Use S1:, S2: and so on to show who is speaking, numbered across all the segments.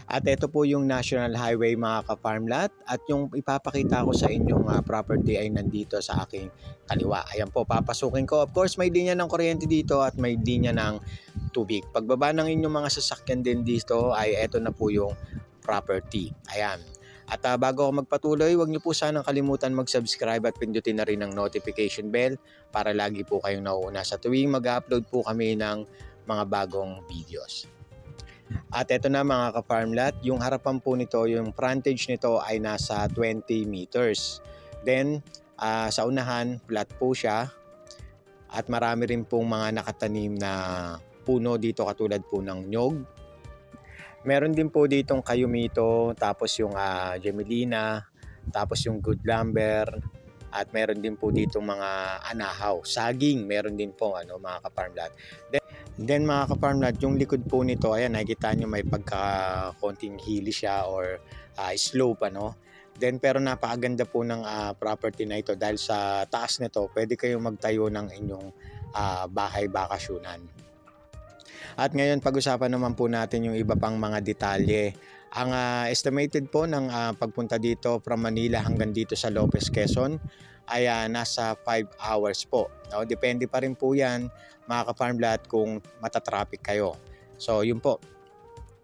S1: At ito po yung National Highway mga ka-farmlat, at yung ipapakita ko sa inyong property ay nandito sa aking kaliwa. Ayan po, papasukin ko. Of course, may linya ng kuryente dito at may linya ng tubig. Pagbaba ng inyong mga sasakyan din dito ay ito na po yung property. Ayan. At bago ako magpatuloy, huwag niyo po sanang kalimutan mag-subscribe at pindutin na rin ang notification bell para lagi po kayong nauuna sa tuwing mag-upload po kami ng mga bagong videos. At ito na mga ka-farmlat, yung harapan po nito, yung frontage nito ay nasa 20 meters. Then, sa unahan, flat po siya at marami rin pong mga nakatanim na puno dito katulad po ng nyog. Meron din po ditong kayumito, tapos yung gemelina, tapos yung good lumber, at meron din po ditong mga anahaw, saging, meron din po mga ka-farmlat. Then mga ka-farmlat, yung likod po nito, ayan, nakikita nyo may konting hilly siya or slope Then pero napakaganda po ng property na ito dahil sa taas nito, pwede kayong magtayo ng inyong bahay bakasyunan. At ngayon pag-usapan naman po natin yung iba pang mga detalye. Ang estimated po ng pagpunta dito from Manila hanggang dito sa Lopez, Quezon ay nasa 5 hours po. Depende pa rin po yan mga ka-farmlat kung matatraffic kayo. So yun po.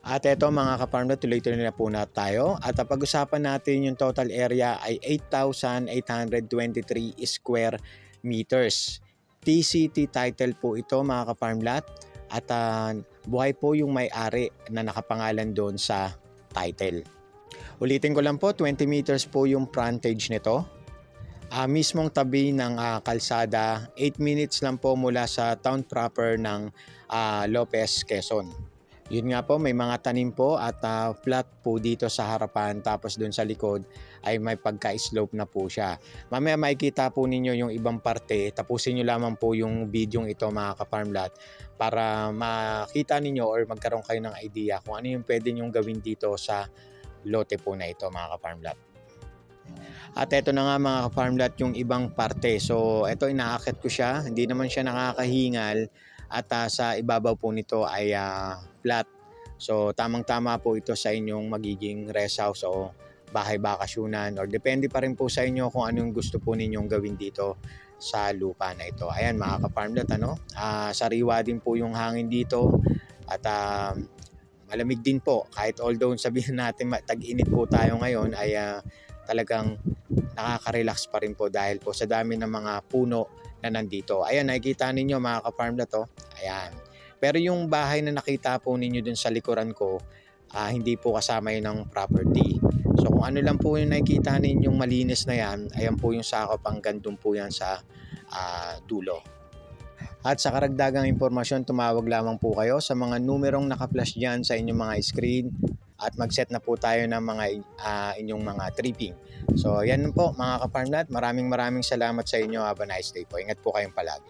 S1: At eto mga ka-farmlat, tuloy-tuloy na po na tayo. At pag-usapan natin yung total area ay 8,823 square meters. TCT title po ito mga ka-farmlat. At buhay po yung may-ari na nakapangalan doon sa title. Ulitin ko lang po, 20 meters po yung frontage nito. Mismong tabi ng kalsada, 8 minutes lang po mula sa town proper ng Lopez, Quezon. Yun nga po, may mga tanim po at flat po dito sa harapan, tapos dun sa likod ay may pagka-slope na po siya. Mamaya makikita po ninyo yung ibang parte, tapusin nyo lamang po yung video ito mga ka-farmlat para makita ninyo or magkaroon kayo ng idea kung ano yung pwede nyong gawin dito sa lote po na ito mga ka-farmlat. At eto na nga mga ka-farmlat yung ibang parte. So ito inaakit ko siya, hindi naman siya nakakahingal at sa ibabaw po nito ay flat. So tamang-tama po ito sa inyong magiging rest house o bahay bakasyunan, or depende pa rin po sa inyo kung anong gusto po ninyong gawin dito sa lupa na ito. Ayan mga ka-farmlat, sariwa din po yung hangin dito at malamig din po, kahit although sabihin natin tag-init po tayo ngayon ay talagang nakaka-relax pa rin po dahil po sa dami ng mga puno na nandito. Ayan, nakikita ninyo mga ka-farmlat ayan. Pero yung bahay na nakita po ninyo dun sa likuran ko, hindi po kasama yun ng property. So kung ano lang po yung nakikita ninyong malinis na yan, ayan po yung sakop, hanggang dun po yan sa dulo. At sa karagdagang impormasyon, tumawag lamang po kayo sa mga numerong naka-flash dyan sa inyong mga screen at mag-set na po tayo ng mga inyong mga tripping. So yan po mga ka-farmlat, maraming salamat sa inyo. Have a nice day po. Ingat po kayong palagi.